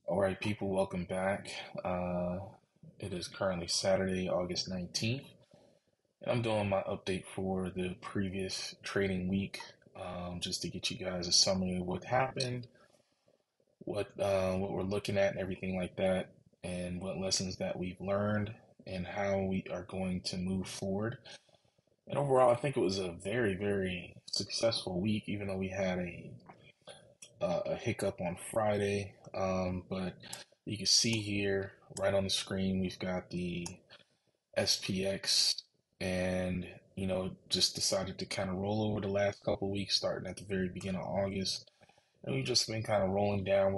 All right, people, welcome back. It is currently Saturday, August 19th, and I'm doing my update for the previous trading week, just to get you guys a summary of what happened, what we're looking at, and everything like that, and what lessons that we've learned, and how we are going to move forward. And overall, I think it was a very, very successful week, even though we had a hiccup on Friday. But you can see here right on the screen, we've got the SPX and, just decided to kind of roll over the last couple of weeks, starting at the very beginning of August. And we've just been kind of rolling down,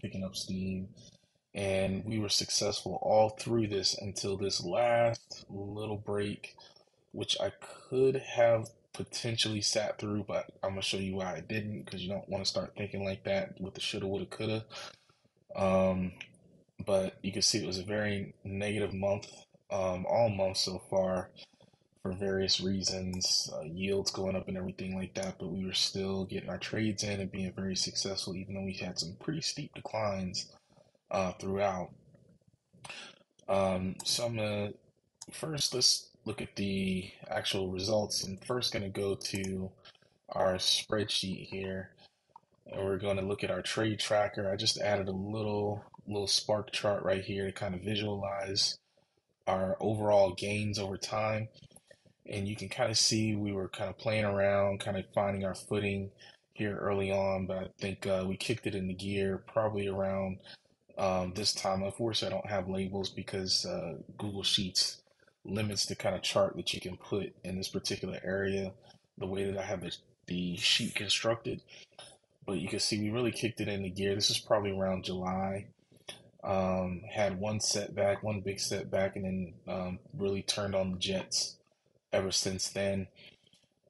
picking up steam. And we were successful all through this until this last little break, which I could have potentially sat through, but I'm gonna show you why I didn't, because you don't want to start thinking like that with the shoulda, woulda, coulda. Um, but you can see it was a very negative month, all month so far for various reasons, yields going up and everything like that. But we were still getting our trades in and being very successful, even though we had some pretty steep declines throughout. So I'm gonna first let's look at the actual results. I'm first gonna go to our spreadsheet here, and we're going to look at our trade tracker. I just added a little spark chart right here to kind of visualize our overall gains over time. And you can kind of see we were kind of playing around, kind of finding our footing here early on, but I think we kicked it into gear probably around this time. Unfortunately, I don't have labels because Google Sheets limits the kind of chart that you can put in this particular area, the way that I have the sheet constructed. But you can see we really kicked it into gear. This is probably around July. Had one setback, one big setback, and then really turned on the jets ever since then.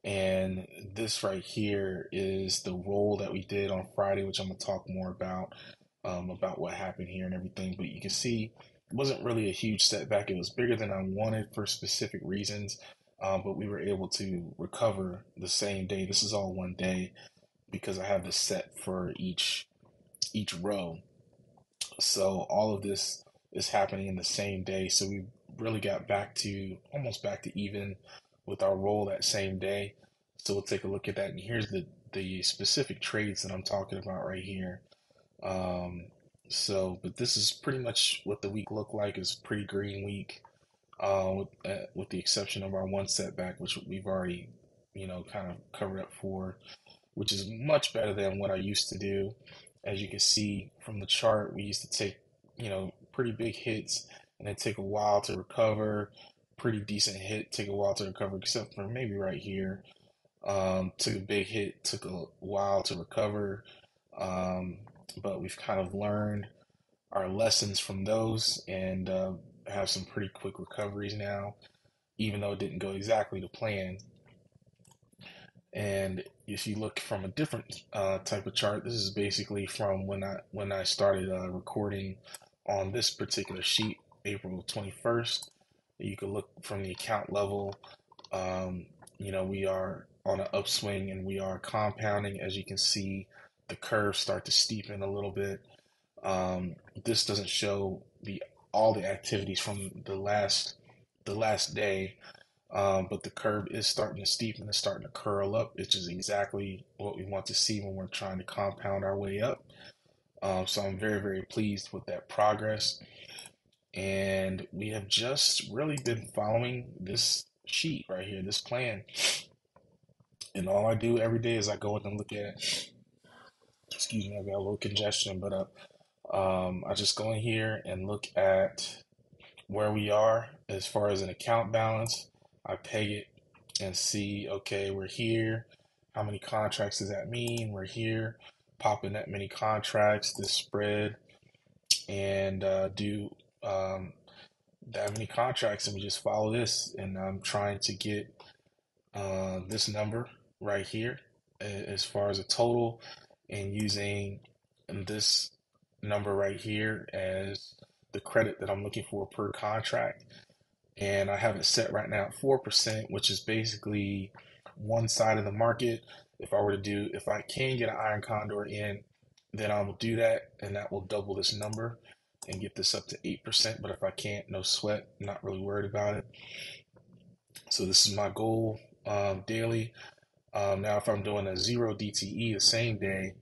And this right here is the roll that we did on Friday, which I'm gonna talk more about what happened here and everything. But you can see it wasn't really a huge setback. It was bigger than I wanted for specific reasons, but we were able to recover the same day. This is all one day because I have this set for each row. So all of this is happening in the same day. So we really got back to almost back to even with our roll that same day. So we'll take a look at that. And here's the specific trades that I'm talking about right here. Um, but this is pretty much what the week looked like. It's a pretty green week, with the exception of our one setback, which we've already, kind of covered up for, which is much better than what I used to do. As you can see from the chart, we used to take, pretty big hits and then take a while to recover. Pretty decent hit, take a while to recover, except for maybe right here. Took a big hit, took a while to recover. Um, but we've kind of learned our lessons from those and have some pretty quick recoveries now, even though it didn't go exactly to plan. And if you look from a different type of chart, this is basically from when I started recording on this particular sheet, April 21st. You can look from the account level. We are on an upswing and we are compounding. As you can see, the curves start to steepen a little bit. This doesn't show the all the activities from the last day, but the curve is starting to steepen, it's starting to curl up, which is exactly what we want to see when we're trying to compound our way up. So I'm very, very pleased with that progress. And we have just really been following this sheet right here, this plan. And all I do every day is I go in and look at, excuse me, I got a little congestion, but I just go in here and look at where we are as far as an account balance. I peg it and see, okay, we're here. How many contracts does that mean? We're here, popping that many contracts, this spread, and do that many contracts, and we just follow this. And I'm trying to get this number right here as far as a total, and using this number right here as the credit that I'm looking for per contract. And I have it set right now at 4%, which is basically one side of the market. If I can get an iron condor in then I will do that, and that will double this number and get this up to 8%. But if I can't, no sweat. I'm not really worried about it. So this is my goal daily. Now, if I'm doing a 0 DTE the same day,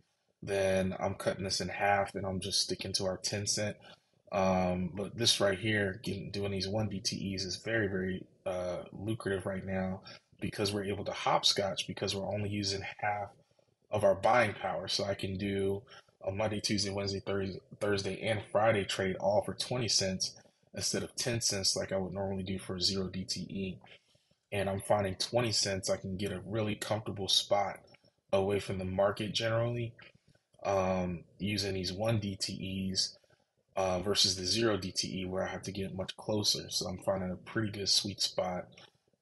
then I'm cutting this in half and I'm just sticking to our 10 cent. But this right here, doing these 1 DTEs is very, very lucrative right now because we're able to hopscotch because we're only using half of our buying power. So I can do a Monday, Tuesday, Wednesday, Thursday, and Friday trade all for 20 cents instead of 10 cents like I would normally do for a 0 DTE. And I'm finding 20 cents I can get a really comfortable spot away from the market generally using these 1 DTEs versus the 0 DTE where I have to get much closer. So I'm finding a pretty good sweet spot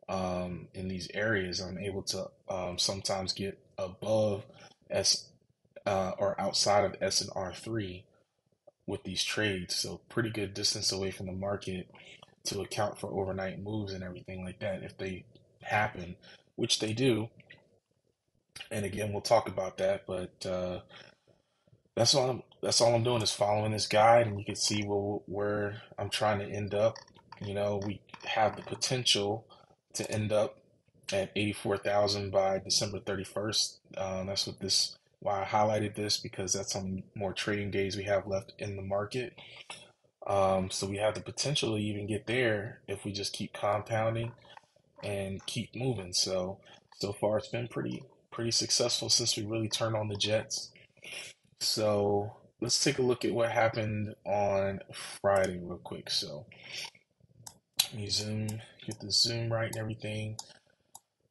in these areas. I'm able to sometimes get above S or outside of S and R3 with these trades. So pretty good distance away from the market to account for overnight moves and everything like that if they happen, which they do. And again, we'll talk about that, but that's all I'm doing is following this guide, and you can see where I'm trying to end up. We have the potential to end up at 84,000 by December 31st. That's what this why I highlighted this because that's how many more trading days we have left in the market. So we have the potential to even get there if we just keep compounding and keep moving. So far it's been pretty successful since we really turned on the jets. So let's take a look at what happened on Friday real quick. So let me get the zoom right and everything.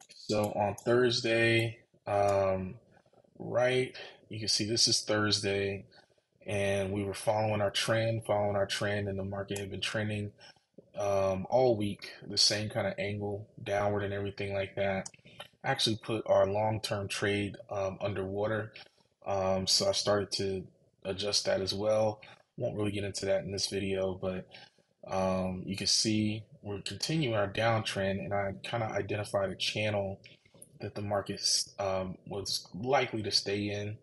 So on Thursday, right, you can see this is Thursday, and we were following our trend, and the market had been trending all week, the same kind of angle downward and everything like that. Actually put our long-term trade underwater. So I started to adjust that as well. Won't really get into that in this video, but you can see we're continuing our downtrend, and I kind of identified a channel that the market was likely to stay in.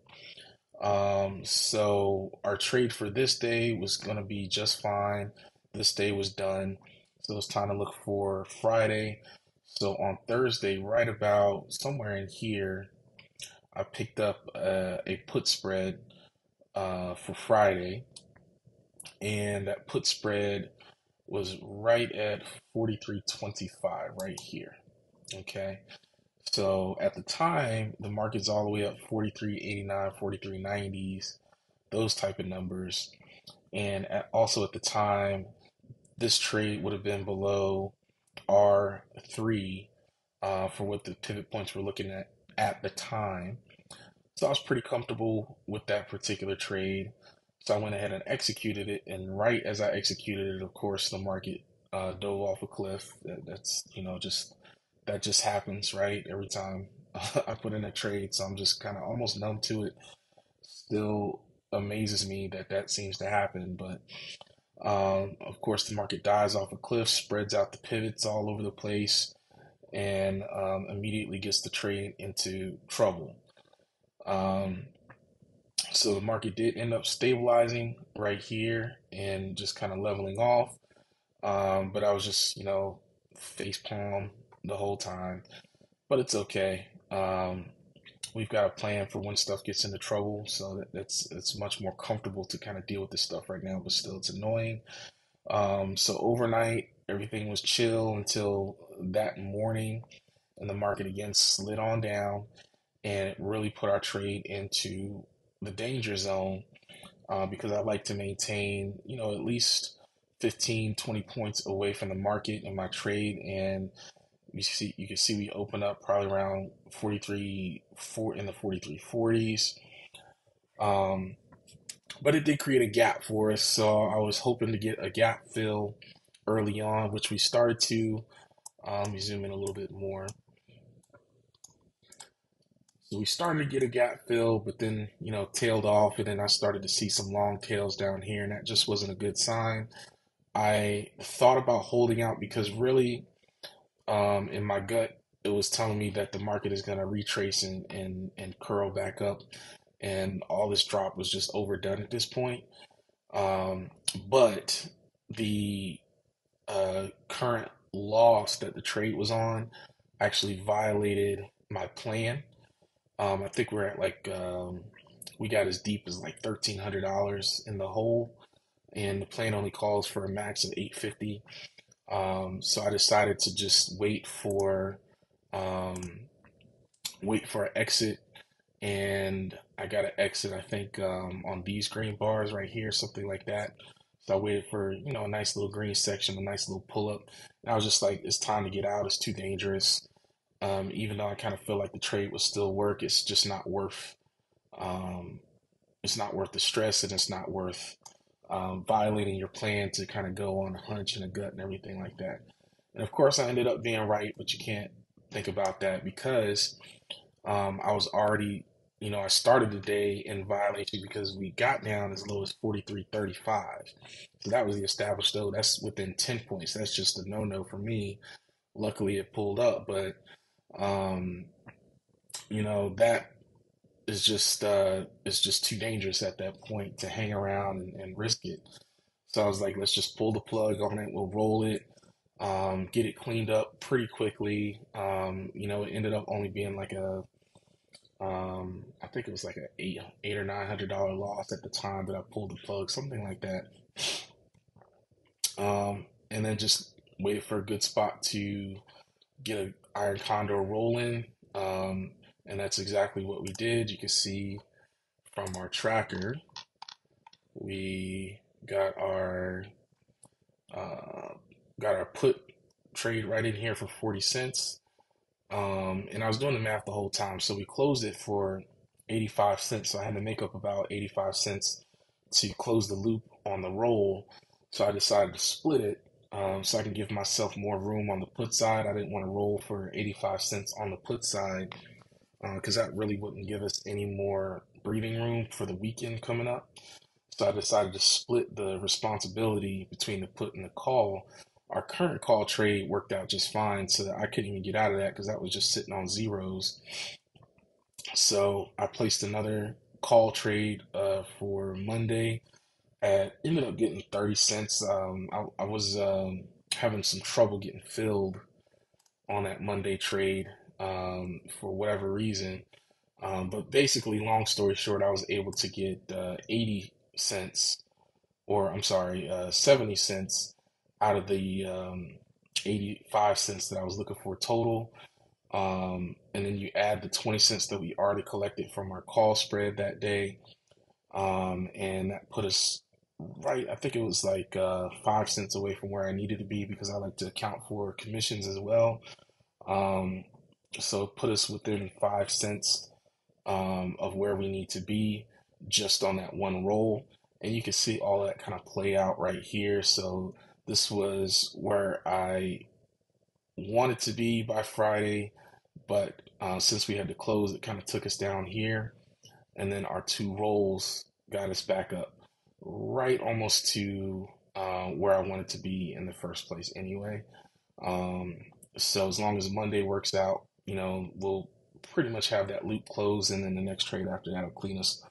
So our trade for this day was going to be just fine. This day was done. So it's time to look for Friday. So on Thursday, right about somewhere in here, I picked up a put spread for Friday, and that put spread was right at 43.25 right here. Okay. So at the time, the market's all the way up 43.89, 43.90s, those type of numbers. And also at the time, this trade would have been below R3 for what the pivot points were looking at the time. So I was pretty comfortable with that particular trade. So I went ahead and executed it. And right as I executed it, of course, the market dove off a cliff. That's, that just happens, right? Every time I put in a trade. So I'm just kind of almost numb to it. Still amazes me that that seems to happen. But of course, the market dives off a cliff, spreads out the pivots all over the place, and immediately gets the trade into trouble. Um, so the market did end up stabilizing right here and just kind of leveling off. But I was just, face palm the whole time. But it's okay. We've got a plan for when stuff gets into trouble, so it's much more comfortable to kind of deal with this stuff right now. But still, it's annoying. So overnight, everything was chill until that morning, and the market again slid on down, and it really put our trade into the danger zone because I like to maintain, at least 15, 20 points away from the market in my trade. And you can see we open up probably around 4 in the 43.40s. But it did create a gap for us. So I was hoping to get a gap fill early on, which we started to. Let me zoom in a little bit more. So we started to get a gap fill, but then, tailed off, and then I started to see some long tails down here, and that just wasn't a good sign. I thought about holding out because really, in my gut, it was telling me that the market is going to retrace and curl back up. and all this drop was just overdone at this point. Um, but the current loss that the trade was on actually violated my plan. I think we're at like we got as deep as like $1,300 in the hole, and the plan only calls for a max of 850. So I decided to just um, wait for an exit, and I got an exit. I think on these green bars right here, something like that. So I waited for a nice little green section, a nice little pull up. And I was just like, it's time to get out. It's too dangerous. Even though I kind of feel like the trade would still work, it's just not worth. Um, it's not worth the stress, and it's not worth violating your plan to kind of go on a hunch and a gut and everything like that. And of course, I ended up being right, but you can't think about that because I was already, I started the day in violation because we got down as low as 43.35. So that was the established low. That's within 10 points. That's just a no-no for me. Luckily, it pulled up, but um, that is just it's just too dangerous at that point to hang around and risk it. So I was like, let's just pull the plug on it. We'll roll it, get it cleaned up pretty quickly. It ended up only being like I think it was like a eight or $900 loss at the time that I pulled the plug, something like that. And then just waited for a good spot to get a iron condor rolling. And that's exactly what we did. You can see from our tracker, we got our uh, got our put trade right in here for 40 cents. And I was doing the math the whole time. So we closed it for 85 cents. So I had to make up about 85 cents to close the loop on the roll. So I decided to split it so I can give myself more room on the put side. I didn't want to roll for 85 cents on the put side because that really wouldn't give us any more breathing room for the weekend coming up. So I decided to split the responsibility between the put and the call. Our current call trade worked out just fine, so I couldn't even get out of that because that was just sitting on zeros. So I placed another call trade for Monday. Ended up getting 30 cents. I was having some trouble getting filled on that Monday trade for whatever reason. But basically, long story short, I was able to get 80 cents, or I'm sorry, 70 cents out of the 85 cents that I was looking for total. And then you add the 20 cents that we already collected from our call spread that day. And that put us right, I think it was like 5 cents away from where I needed to be because I like to account for commissions as well. Um, so it put us within 5 cents of where we need to be just on that one roll. And you can see all that kind of play out right here. So this was where I wanted to be by Friday, but since we had to close, it kind of took us down here. And then our two rolls got us back up right almost to where I wanted to be in the first place anyway. Um, so as long as Monday works out, we'll pretty much have that loop closed, and then the next trade after that will clean us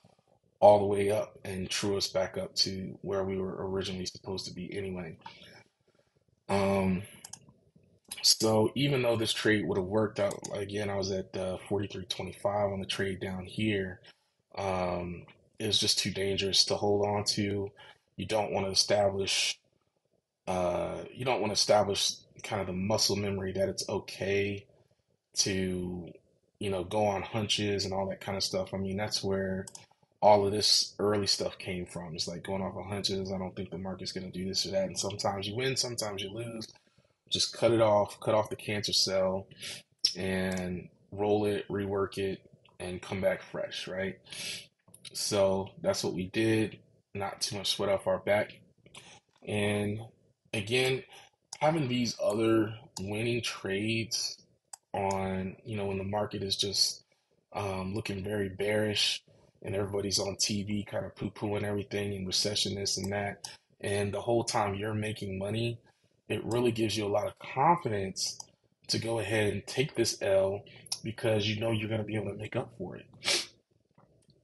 all the way up and true us back up to where we were originally supposed to be anyway. Um, so even though this trade would have worked out, again, I was at 43.25 on the trade down here. Um, it was just too dangerous to hold on to. You don't want to establish, you don't want to establish kind of the muscle memory that it's okay to, go on hunches and all that kind of stuff. I mean, that's where all of this early stuff came from. It's like going off of hunches. I don't think the market's going to do this or that. And sometimes you win, sometimes you lose. Just cut it off, cut off the cancer cell and roll it, rework it, and come back fresh, right? So that's what we did. Not too much sweat off our back. And again, having these other winning trades on, when the market is just looking very bearish and everybody's on TV kind of poo-pooing everything and recession this and that. And the whole time you're making money, it really gives you a lot of confidence to go ahead and take this L because you know you're going to be able to make up for it.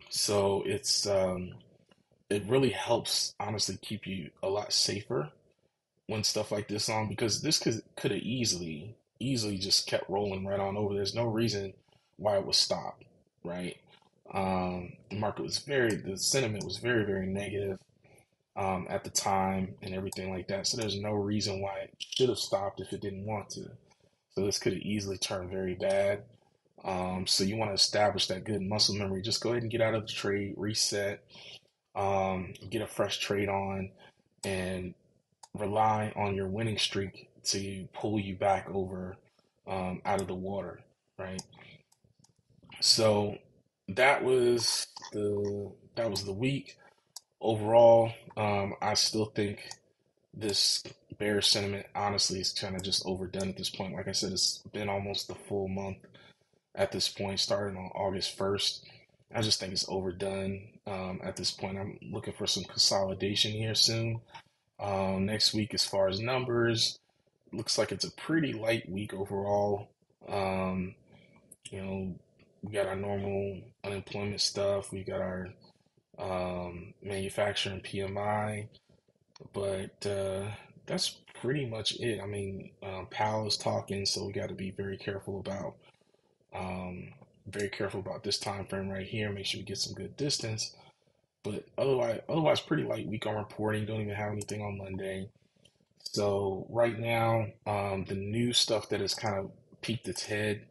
So it really helps honestly keep you a lot safer when stuff like this on, because this could have easily just kept rolling right on over. There's no reason why it was stopped, right? The market was the sentiment was very, very negative at the time and everything like that. So there's no reason why it should have stopped if it didn't want to. So this could have easily turned very bad. So you want to establish that good muscle memory. Just go ahead and get out of the trade, reset, get a fresh trade on, and rely on your winning streak to pull you back over out of the water, right? So that was the week overall. I still think this bear sentiment honestly is kind of just overdone at this point. Like I said, it's been almost a full month at this point, starting on August 1st. I just think it's overdone at this point. I'm looking for some consolidation here soon. Next week, as far as numbers, looks like it's a pretty light week overall. Um, you know, we got our normal unemployment stuff. We got our manufacturing PMI, but that's pretty much it. I mean, Powell is talking, so we got to be um, very careful about this time frame right here. Make sure we get some good distance. But otherwise, pretty light week on reporting. Don't even have anything on Monday. So right now, the new stuff that has kind of peaked its head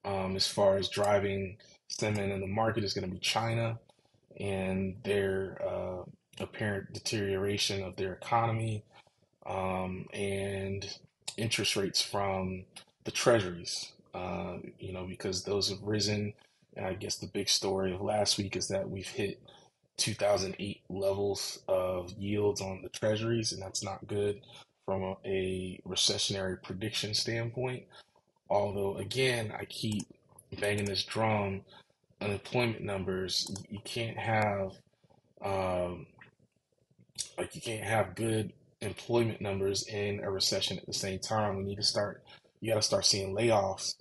as far as driving sentiment in the market is going to be China and their apparent deterioration of their economy and interest rates from the treasuries. Because those have risen. And I guess the big story of last week is that we've hit 2008 levels of yields on the treasuries, and that's not good from a recessionary prediction standpoint. Although, again, I keep banging this drum, unemployment numbers, you can't have um, you can't have good employment numbers in a recession at the same time. You got to start seeing layoffs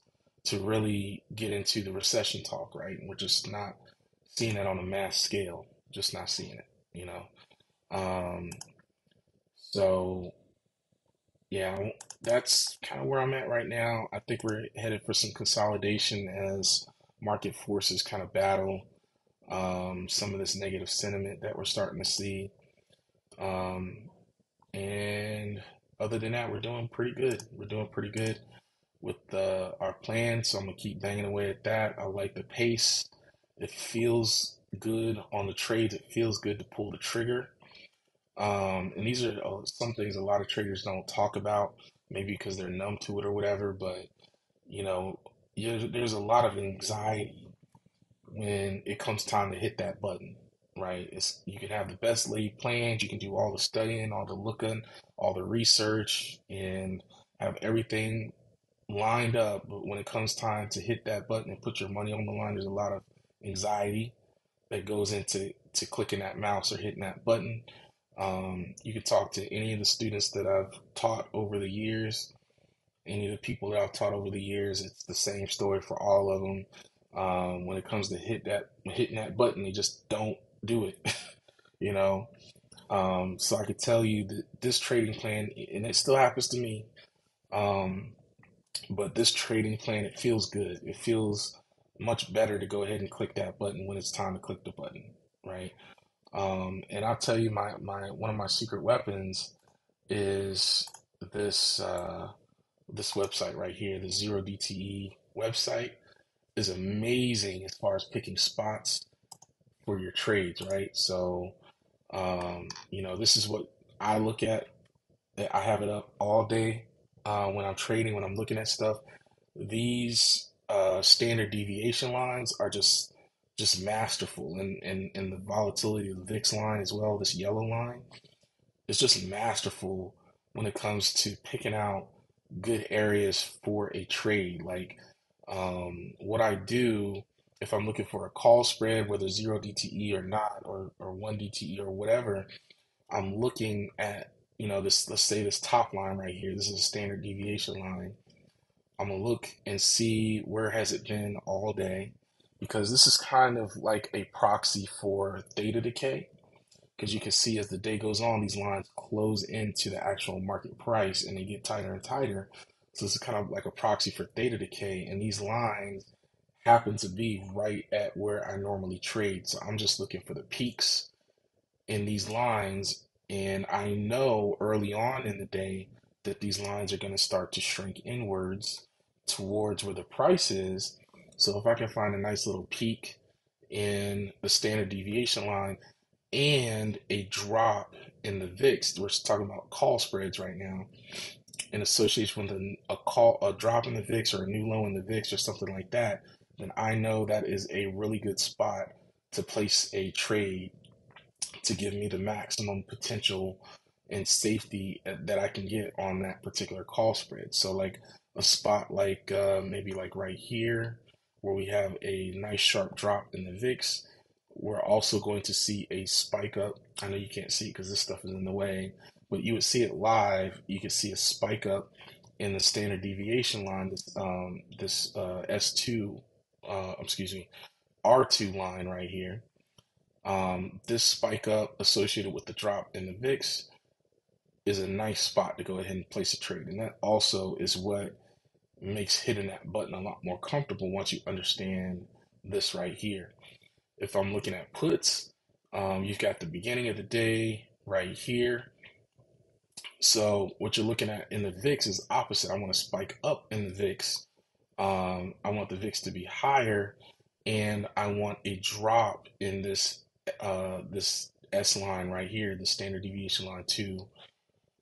to really get into the recession talk, right? And we're just not seeing it on a mass scale, just not seeing it, you know. Um, so yeah, that's kind of where I'm at right now. I think we're headed for some consolidation as market forces kind of battle some of this negative sentiment that we're starting to see. Um, and other than that, we're doing pretty good. We're doing pretty good with our plan. So I'm gonna keep banging away at that. I like the pace. It feels good on the trades. It feels good to pull the trigger. And these are some things a lot of traders don't talk about, maybe because they're numb to it or whatever. But you know, there's a lot of anxiety when it comes time to hit that button, right? You can have the best laid plans, you can do all the studying, all the looking, all the research, and have everything lined up. But when it comes time to hit that button and put your money on the line, there's a lot of anxiety that goes into clicking that mouse or hitting that button. You can talk to any of the students that I've taught over the years, any of the people that I've taught over the years. It's the same story for all of them. When it comes to hitting that button, they just don't do it, you know. So I could tell you that this trading plan, and it still happens to me, um, but this trading plan, it feels good. It feels much better to go ahead and click that button when it's time to click the button, right? And I'll tell you, my one of my secret weapons is this this website right here, the Zero DTE website is amazing as far as picking spots for your trades, right? So, this is what I look at. I have it up all day when I'm trading, when I'm looking at stuff. These standard deviation lines are just masterful, and the volatility of the VIX line as well. This yellow line is just masterful when it comes to picking out good areas for a trade. Like what I do if I'm looking for a call spread, whether zero DTE or not, or one DTE or whatever, I'm looking at, this, let's say this top line right here. This is a standard deviation line. I'm gonna look and see where has it been all day. because this is kind of like a proxy for theta decay. Because you can see as the day goes on, these lines close into the actual market price and they get tighter and tighter. So this is kind of like a proxy for theta decay. And these lines happen to be right at where I normally trade. So I'm just looking for the peaks in these lines. And I know early on in the day that these lines are going to start to shrink inwards towards where the price is. So if I can find a nice little peak in the standard deviation line and a drop in the VIX, we're talking about call spreads right now, in association with a drop in the VIX or a new low in the VIX or something like that, then I know that is a really good spot to place a trade to give me the maximum potential and safety that I can get on that particular call spread. So like a spot like maybe like right here where we have a nice sharp drop in the VIX, we're also going to see a spike up. I know you can't see it because this stuff is in the way, but you would see it live. You could see a spike up in the standard deviation line, this S2, excuse me, R2 line right here. This spike up associated with the drop in the VIX is a nice spot to go ahead and place a trade. And that also is what makes hitting that button a lot more comfortable once you understand this right here. If I'm looking at puts, you've got the beginning of the day right here. So what you're looking at in the VIX is opposite. I want to spike up in the VIX. I want the VIX to be higher, and I want a drop in this S line right here, the standard deviation line, to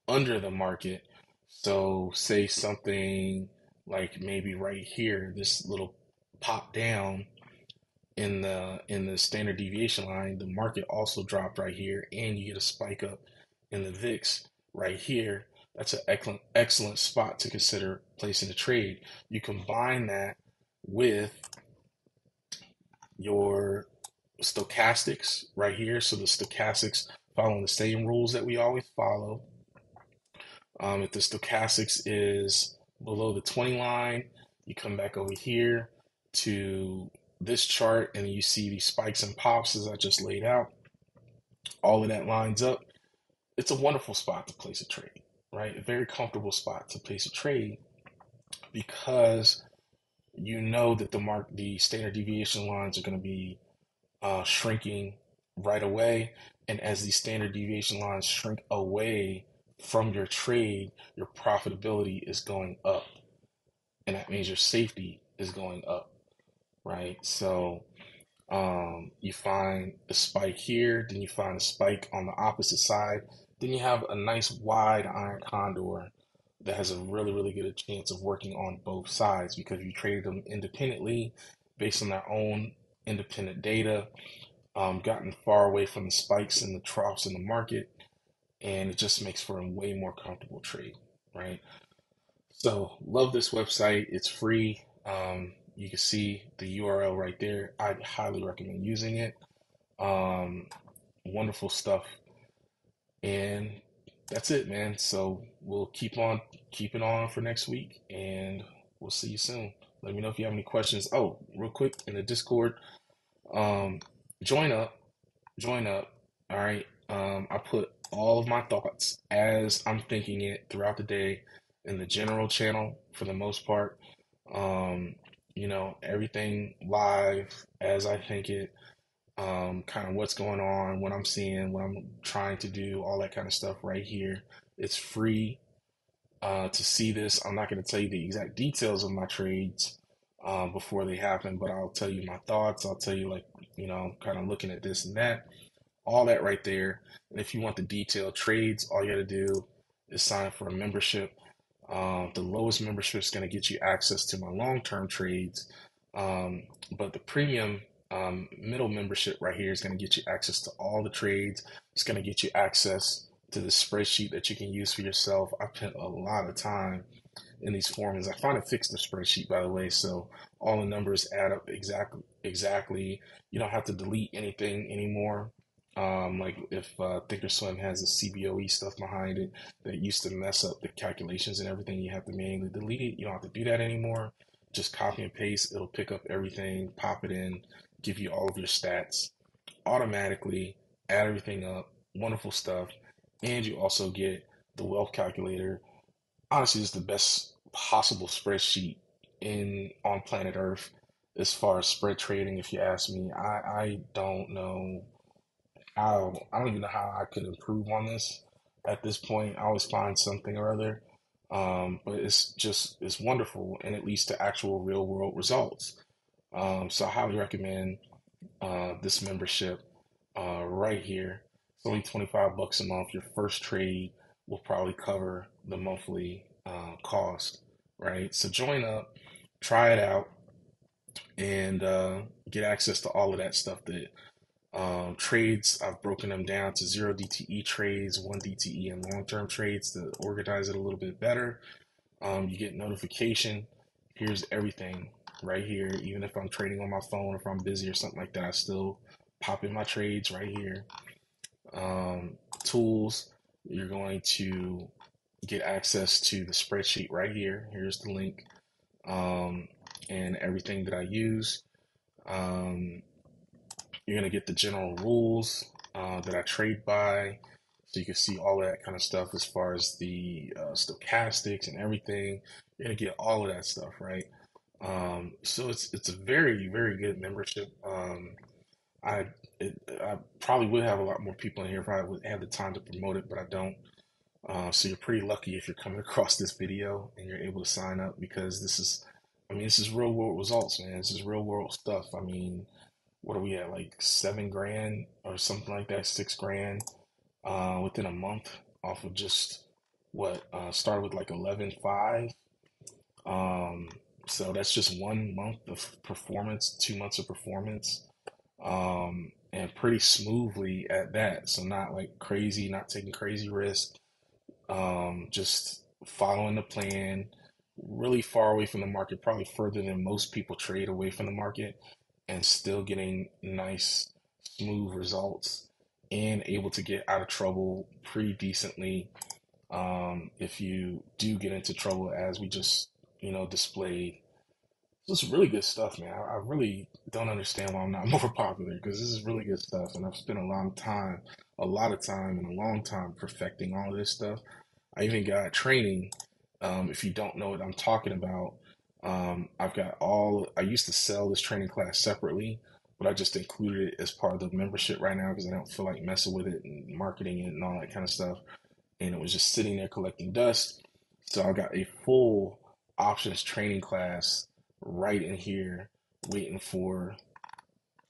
under the market. So say something like maybe right here, this little pop down in the standard deviation line, the market also dropped right here, and you get a spike up in the VIX right here. That's an excellent spot to consider placing a trade. You combine that with your stochastics right here. So the stochastics following the same rules that we always follow. If the stochastics is below the 20 line, you come back over here to this chart and you see these spikes and pops as I just laid out. All of that lines up. It's a wonderful spot to place a trade, right? A very comfortable spot to place a trade because you know that the standard deviation lines are going to be shrinking right away. And as these standard deviation lines shrink away from your trade, your profitability is going up. And that means your safety is going up, right? So you find a spike here, then you find a spike on the opposite side. Then you have a nice wide iron condor that has a really, really good chance of working on both sides because you traded them independently based on their own independent data, gotten far away from the spikes and the troughs in the market, and it just makes for a way more comfortable trade, right? So, love this website. It's free. You can see the URL right there. I highly recommend using it. Wonderful stuff. And that's it, man. So we'll keep on keeping on for next week and we'll see you soon. Let me know if you have any questions. Oh, real quick in the Discord, um, join up, join up. All right. I put all of my thoughts as I'm thinking it throughout the day in the general channel for the most part. Um, everything live as I think it, kind of what's going on, what I'm seeing, what I'm trying to do, all that kind of stuff right here. It's free to see this. I'm not going to tell you the exact details of my trades before they happen, but I'll tell you my thoughts. I'll tell you, like, kind of looking at this and that, all that right there. And if you want the detailed trades, all you got to do is sign up for a membership. The lowest membership is going to get you access to my long-term trades, but the premium middle membership right here is going to get you access to all the trades. It's going to get you access to the spreadsheet that you can use for yourself. I spent a lot of time in these formulas. I finally fixed the spreadsheet, by the way, so all the numbers add up exactly. You don't have to delete anything anymore. Like if Thinkorswim has the CBOE stuff behind it that used to mess up the calculations and everything, you have to manually delete it. You don't have to do that anymore. just copy and paste. It'll pick up everything, pop it in, give you all of your stats automatically, add everything up. Wonderful stuff. And you also get the wealth calculator. Honestly, it's the best possible spreadsheet in on planet Earth as far as spread trading. If you ask me, I don't know how, I don't even know how I could improve on this at this point. I always find something or other. But it's wonderful and it leads to actual real world results. So I highly recommend this membership right here. It's only 25 bucks a month. Your first trade will probably cover the monthly cost, right? So join up, try it out, and get access to all of that stuff that trades. I've broken them down to 0 DTE trades, 1 DTE, and long-term trades to organize it a little bit better. You get notification. Here's everything right here. Even if I'm trading on my phone, if I'm busy or something like that, I still pop in my trades right here. Tools, you're going to get access to the spreadsheet right here. Here's the link, and everything that I use. You're going to get the general rules that I trade by. So you can see all of that kind of stuff as far as the stochastics and everything. You're going to get all of that stuff, right? So it's a very, very good membership. I I probably would have a lot more people in here if I would have the time to promote it, but I don't. So you're pretty lucky if you're coming across this video and you're able to sign up because I mean, this is real world results, man. This is real world stuff. I mean, what are we at, like 7 grand or something like that, 6 grand within a month off of just what started with like 11.5. Um, so that's just 1 month of performance, 2 months of performance, and pretty smoothly at that. So not like crazy, not taking crazy risks, just following the plan, really far away from the market, probably further than most people trade away from the market, and still getting nice, smooth results and able to get out of trouble pretty decently if you do get into trouble, as we just, displayed. This is really good stuff, man. I really don't understand why I'm not more popular because this is really good stuff, and I've spent a lot of time, and a long time perfecting all of this stuff. I even got training. If you don't know what I'm talking about, I used to sell this training class separately, but I just included it as part of the membership right now because I don't feel like messing with it and marketing it and all that kind of stuff. And it was just sitting there collecting dust. So I got a full options training class right in here waiting for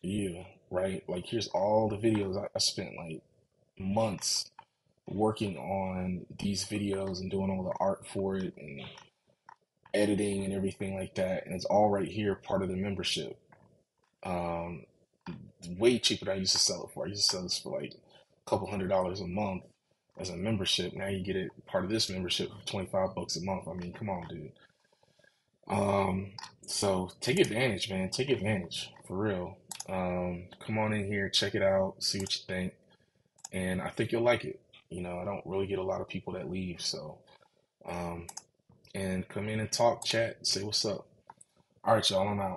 you, right? Like here's all the videos I spent like months working on these videos and doing all the art for it and editing and everything like that. And it's all right here, part of the membership. Um, Way cheaper than I used to sell it for. I used to sell this for like a couple $100 a month as a membership. Now you get it part of this membership for 25 bucks a month. I mean, come on, dude. Um, so take advantage, man. Take advantage for real. Come on in here, check it out, see what you think, and I think you'll like it. I don't really get a lot of people that leave, so um, and come in and talk, chat, say what's up. All right, y'all, I'm out.